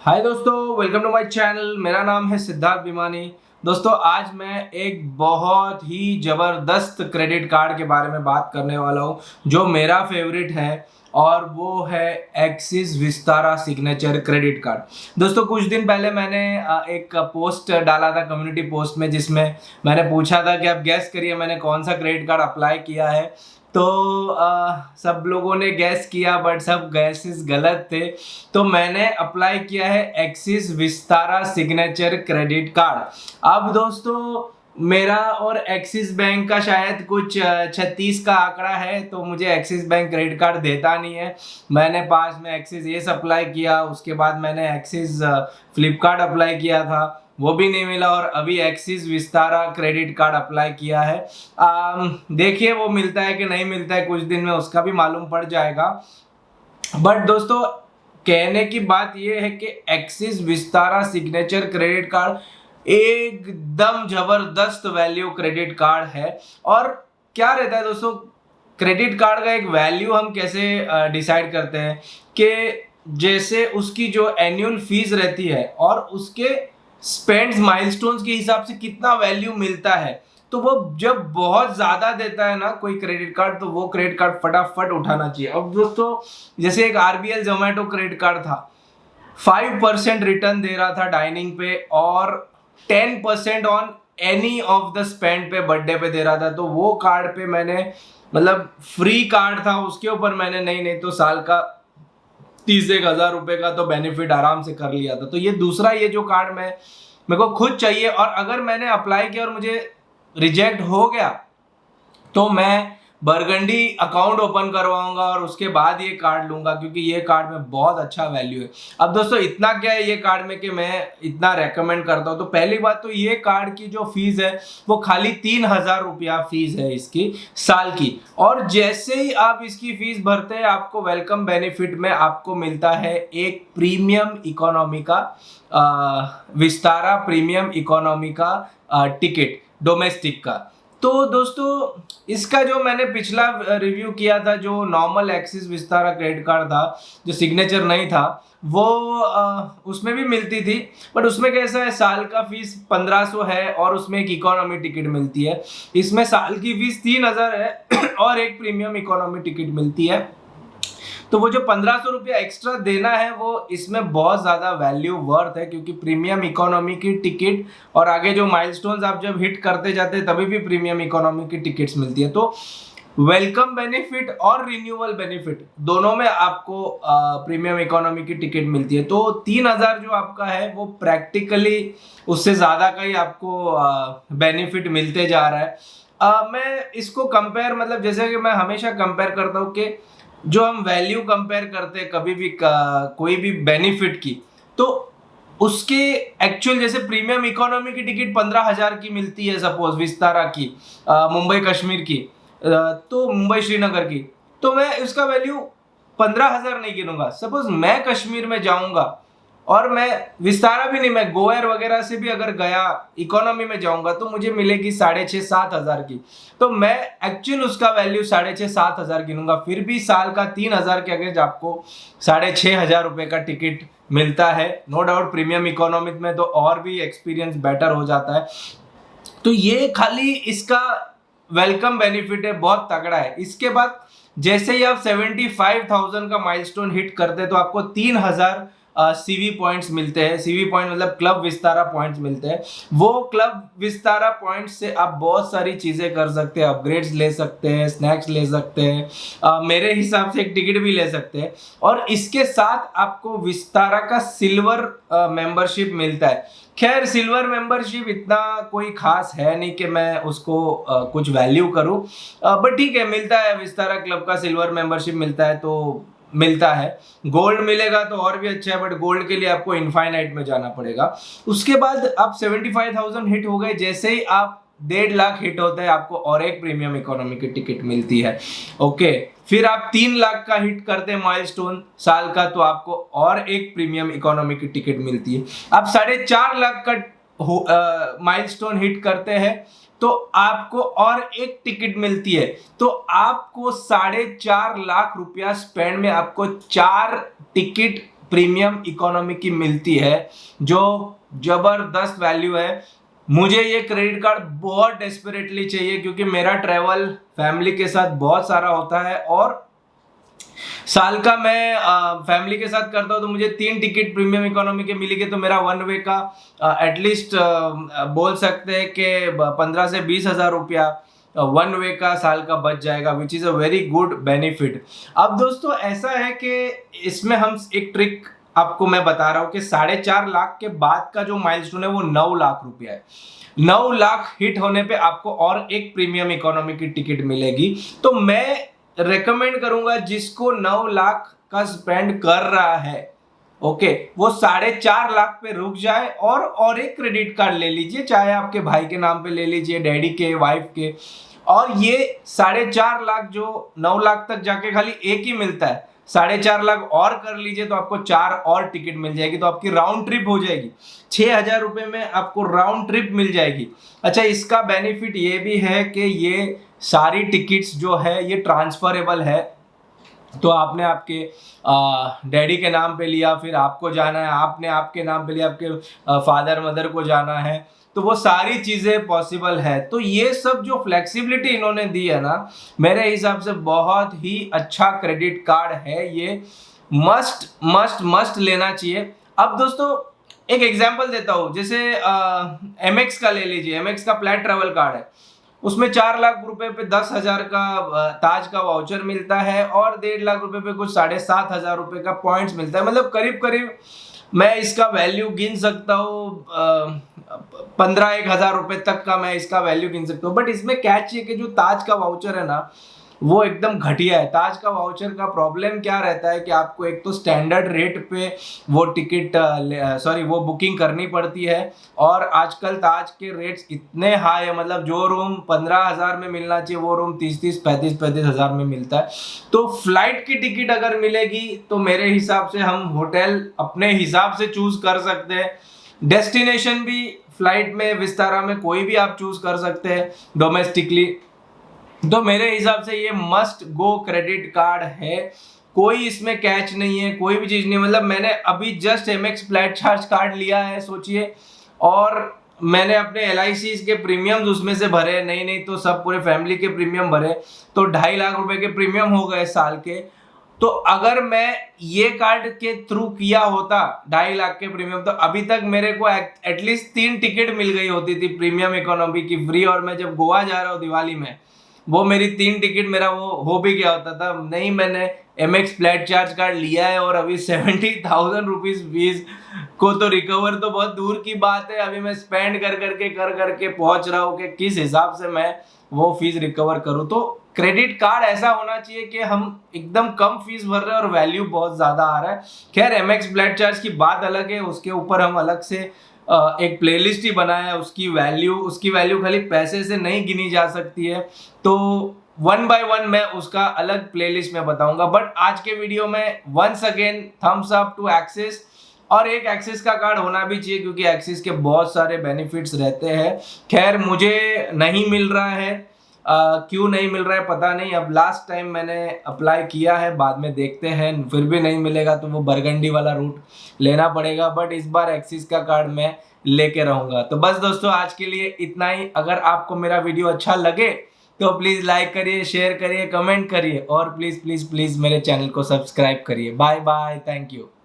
हाय दोस्तों, welcome to my channel. मेरा नाम है सिद्धार्थ भिमानी। दोस्तों, आज मैं एक बहुत ही ज़बरदस्त क्रेडिट कार्ड के बारे में बात करने वाला हूँ जो मेरा फेवरेट है, और वो है axis Vistara signature credit card. दोस्तों, कुछ दिन पहले मैंने एक पोस्ट डाला था कम्युनिटी पोस्ट में, जिसमें मैंने पूछा था कि आप गैस करिए मैंने कौन सा क्रेडिट कार्ड अप्लाई किया है। तो सब लोगों ने गैस किया, बट सब गैसेस गलत थे। तो मैंने अप्लाई किया है axis Vistara signature credit card. अब दोस्तों, मेरा और एक्सिस बैंक का शायद कुछ 36 का आंकड़ा है, तो मुझे एक्सिस बैंक क्रेडिट कार्ड देता नहीं है। मैंने पास में एक्सिस ये अप्लाई किया, उसके बाद मैंने एक्सिस फ्लिपकार्ट अप्लाई किया था, वो भी नहीं मिला, और अभी axis Vistara credit card apply किया है। देखिए वो मिलता है कि नहीं मिलता है, कुछ दिन में उसका भी मालूम पड़ जाएगा। बट दोस्तों, कहने की बात यह है कि axis Vistara signature credit card एकदम जबरदस्त वैल्यू क्रेडिट कार्ड है। और क्या रहता है दोस्तों, क्रेडिट कार्ड का एक वैल्यू हम कैसे डिसाइड करते हैं कि जैसे उसकी जो एनुअल फीस रहती है और उसके स्पेंड्स माइलस्टोन्स के हिसाब से कितना वैल्यू मिलता है। तो वो जब बहुत ज्यादा देता है ना कोई क्रेडिट कार्ड, तो वो क्रेडिट कार्ड फटाफट उठाना चाहिए। अब दोस्तों, जैसे एक आरबीएल जोमेटो क्रेडिट कार्ड था, 5% रिटर्न दे रहा था डाइनिंग पे, और 10% on any of the spend पे, बर्थडे पे दे रहा था। तो वो कार्ड पे मैंने, मतलब फ्री कार्ड था, उसके ऊपर मैंने नहीं तो साल का 30,000 रुपए का तो बेनिफिट आराम से कर लिया था। तो ये दूसरा, ये जो कार्ड मेरे को खुद चाहिए, और अगर मैंने अप्लाई किया और मुझे रिजेक्ट हो गया तो मैं बरगंडी अकाउंट ओपन करवाऊंगा और उसके बाद ये कार्ड लूंगा, क्योंकि ये कार्ड में बहुत अच्छा वैल्यू है। अब दोस्तों, इतना क्या है ये कार्ड में कि मैं इतना रेकमेंड करता हूं। तो पहली बात तो ये कार्ड की जो फीस है वो खाली 3,000 रुपया फीस है इसकी साल की। और जैसे ही आप इसकी फीस भरते हैं, आपको वेलकम बेनिफिट में आपको मिलता है एक प्रीमियम इकोनॉमी का विस्तारा प्रीमियम इकोनॉमी का टिकट डोमेस्टिक का। तो दोस्तों, इसका जो मैंने पिछला रिव्यू किया था, जो normal axis Vistara credit card था, जो सिग्नेचर नहीं था, वो उसमें भी मिलती थी। बट उसमें कैसा है, साल का फीस 1500 है और उसमें एक इकोनॉमी टिकट मिलती है। इसमें साल की फीस 3,000 है और एक प्रीमियम इकोनॉमी टिकट मिलती है। तो वो जो 1500 रुपया एक्स्ट्रा देना है, वो इसमें बहुत ज्यादा वैल्यू वर्थ है, क्योंकि प्रीमियम इकोनॉमी की टिकट और आगे जो माइलस्टोन्स आप जब हिट करते जाते हैं तभी भी प्रीमियम इकोनॉमी की टिकट्स मिलती है। तो वेलकम बेनिफिट और रिन्यूअल बेनिफिट दोनों में आपको प्रीमियम इकोनॉमी की टिकट मिलती है। तो 3,000 जो आपका है वो प्रैक्टिकली उससे ज्यादा का ही आपको बेनिफिट मिलते जा रहा है। मैं इसको कंपेयर, मतलब जैसे कि मैं हमेशा कंपेयर करता हूँ कि जो हम वैल्यू कंपेयर करते हैं कभी भी कोई भी बेनिफिट की, तो उसके एक्चुअल, जैसे प्रीमियम इकोनॉमी की टिकट 15,000 की मिलती है सपोज विस्तारा की, मुंबई कश्मीर की, तो मुंबई श्रीनगर की, तो मैं उसका वैल्यू 15,000 नहीं गिनूंगा। सपोज मैं कश्मीर में जाऊंगा और मैं विस्तारा भी नहीं, मैं गोयर वगैरह से भी अगर गया इकोनॉमी में जाऊंगा, तो मुझे मिलेगी 6,500-7,000 की। तो मैं एक्चुअल उसका वैल्यू 6,500-7,000 गिनूंगा, फिर भी साल का 3,000 के अगेंस्ट आपको 6,500 रुपए का टिकट मिलता है। नो डाउट प्रीमियम इकोनॉमी में तो और भी एक्सपीरियंस बेटर हो जाता है। तो ये खाली इसका वेलकम बेनिफिट है, बहुत तगड़ा है। इसके बाद जैसे ही आप 75,000 का माइलस्टोन हिट करते हैं, तो आपको 3,000 सीवी पॉइंट्स मिलते हैं। सीवी पॉइंट मतलब क्लब विस्तारा पॉइंट्स मिलते हैं। वो क्लब विस्तारा पॉइंट्स से आप बहुत सारी चीजें कर सकते हैं, अपग्रेड्स ले सकते हैं, स्नैक्स ले सकते हैं, मेरे हिसाब से एक टिकट भी ले सकते हैं। और इसके साथ आपको विस्तारा का सिल्वर मेंबरशिप मिलता है। खैर, सिल्वर मेंबरशिप इतना कोई खास है नहीं कि मैं उसको कुछ वैल्यू करूं, बट ठीक है, मिलता है। विस्तारा क्लब का सिल्वर मेंबरशिप मिलता है तो मिलता है। गोल्ड मिलेगा तो और भी अच्छा है, बट गोल्ड के लिए आपको इनफाइनाइट में जाना पड़ेगा। उसके बाद आप 75,000 हिट हो गए, जैसे ही आप 1.5 लाख हिट होता है, आपको और एक प्रीमियम इकोनॉमी की टिकट मिलती है। ओके, फिर आप 3 लाख का हिट करते हैं माइलस्टोन साल का, तो आपको और एक प्रीमियम इकोनॉमी की टिकट मिलती है। आप 4.5 लाख का माइलस्टोन हिट करते हैं, तो आपको और एक टिकट मिलती है। तो आपको 4.5 लाख रुपया स्पेंड में आपको 4 टिकट प्रीमियम इकोनॉमी की मिलती है, जो जबरदस्त वैल्यू है। मुझे ये क्रेडिट कार्ड बहुत डेस्परेटली चाहिए क्योंकि मेरा ट्रैवल फैमिली के साथ बहुत सारा होता है और साल का मैं फैमिली के साथ करता हूँ, तो मुझे 3 टिकट प्रीमियम इकोनॉमी के मिलेगी, तो मेरा वन वे का एटलीस्ट बोल सकते हैं कि 15 से 20 हजार रुपया वन वे का साल का बच जाएगा, which is a very good benefit. अब दोस्तों ऐसा है कि इसमें हम एक ट्रिक आपको मैं बता रहा हूँ कि 4.5 लाख के बाद का जो माइलस्टोन है वो 9 लाख रुपया है। 9 लाख हिट होने पे आपको और एक प्रीमियम इकोनॉमी की टिकट मिलेगी। तो मैं रेकमेंड करूंगा जिसको 9 लाख का स्पेंड कर रहा है, ओके, वो 4.5 लाख पे रुक जाए और एक क्रेडिट कार्ड ले लीजिए, चाहे आपके भाई के नाम पे ले लीजिए, डैडी के, वाइफ के। और ये 4.5 लाख जो 9 लाख तक जाके खाली एक ही मिलता है, 4.5 लाख और कर लीजिए तो आपको 4 और टिकट मिल जाएगी, तो आपकी राउंड ट्रिप हो जाएगी। 6,000 रुपए में आपको राउंड ट्रिप मिल जाएगी। अच्छा, इसका बेनिफिट ये भी है कि ये सारी टिकट्स जो है ये ट्रांसफरेबल है, तो आपने आपके डैडी के नाम पे लिया, फिर आपको जाना है, आपने आपके नाम पे लिया, आपके फादर मदर को जाना है, तो वो सारी चीज़ें पॉसिबल है। तो ये सब जो फ्लेक्सिबिलिटी इन्होंने दी है ना, मेरे हिसाब से बहुत ही अच्छा क्रेडिट कार्ड है, ये मस्ट मस्ट मस्ट लेना चाहिए। अब दोस्तों एक एग्जांपल देता हूँ, जैसे एमएक्स का ले लीजिए, एमएक्स का प्लेट ट्रैवल कार्ड है, उसमें 4 लाख रुपए पे 10,000 का ताज का वाउचर मिलता है और 1.5 लाख रुपए पे कुछ 7,500 रुपए का पॉइंट्स मिलता है। मतलब करीब करीब मैं इसका वैल्यू गिन सकता हूँ 15-1,000 रुपए तक का मैं इसका वैल्यू गिन सकता हूँ। बट इसमें कैच ये कि जो ताज का वाउचर है ना, वो एकदम घटिया है। ताज का वाउचर का प्रॉब्लम क्या रहता है कि आपको एक तो स्टैंडर्ड रेट पे वो टिकट वो बुकिंग करनी पड़ती है, और आजकल ताज के रेट्स इतने हाई है, मतलब जो रूम 15,000 में मिलना चाहिए वो रूम 30-30, 35-35 हजार में मिलता है। तो फ्लाइट की टिकट अगर मिलेगी तो मेरे हिसाब से हम होटल अपने हिसाब से चूज कर सकते हैं, डेस्टिनेशन भी फ्लाइट में विस्तारा में कोई भी आप चूज कर सकते हैं डोमेस्टिकली। तो मेरे हिसाब से ये मस्ट गो क्रेडिट कार्ड है, कोई इसमें कैच नहीं है, कोई भी चीज नहीं। मतलब मैंने अभी just MX flat charge card लिया है सोचिए, और मैंने अपने LIC के प्रीमियम्स उसमें से भरे, नहीं तो सब पूरे फैमिली के प्रीमियम भरे, तो 2.5 लाख रुपए के प्रीमियम हो गए साल के। तो अगर मैं ये कार्ड के थ्रू किया होता 2.5 लाख के प्रीमियम, तो अभी तक मेरे को एटलीस्ट 3 टिकट मिल गई होती थी प्रीमियम इकोनॉमी की फ्री, और मैं जब गोवा जा रहा हूँ दिवाली में, वो मेरी 3 टिकट मेरा वो हो भी गया होता था। नहीं, मैंने एमएक्स फ्लैट चार्ज कार्ड लिया है और अभी 70,000 रुपीज फीस को तो रिकवर तो बहुत दूर की बात है, अभी मैं स्पेंड कर करके पहुंच रहा हूँ कि किस हिसाब से मैं वो फीस रिकवर करूँ। तो क्रेडिट कार्ड ऐसा होना चाहिए कि हम एकदम कम फीस भर रहे हैं और वैल्यू बहुत ज्यादा आ रहा है। खैर, एमएक्स फ्लैट चार्ज की बात अलग है, उसके ऊपर हम अलग से एक प्लेलिस्ट ही बनाया है। उसकी वैल्यू खाली पैसे से नहीं गिनी जा सकती है, तो 1 by 1 मैं उसका अलग प्लेलिस्ट में बताऊंगा। बट आज के वीडियो में once again thumbs up to Axis, और एक एक्सिस का कार्ड होना भी चाहिए क्योंकि एक्सिस के बहुत सारे बेनिफिट्स रहते हैं। खैर, मुझे नहीं मिल रहा है, क्यों नहीं मिल रहा है पता नहीं। अब लास्ट टाइम मैंने अप्लाई किया है, बाद में देखते हैं, फिर भी नहीं मिलेगा तो वो बरगंडी वाला रूट लेना पड़ेगा। बट इस बार एक्सिस का कार्ड मैं लेके रहूंगा। तो बस दोस्तों, आज के लिए इतना ही। अगर आपको मेरा वीडियो अच्छा लगे तो प्लीज़ लाइक करिए, शेयर करिए, कमेंट करिए, और प्लीज़ प्लीज़ प्लीज़ मेरे चैनल को सब्सक्राइब करिए। Bye bye, thank you.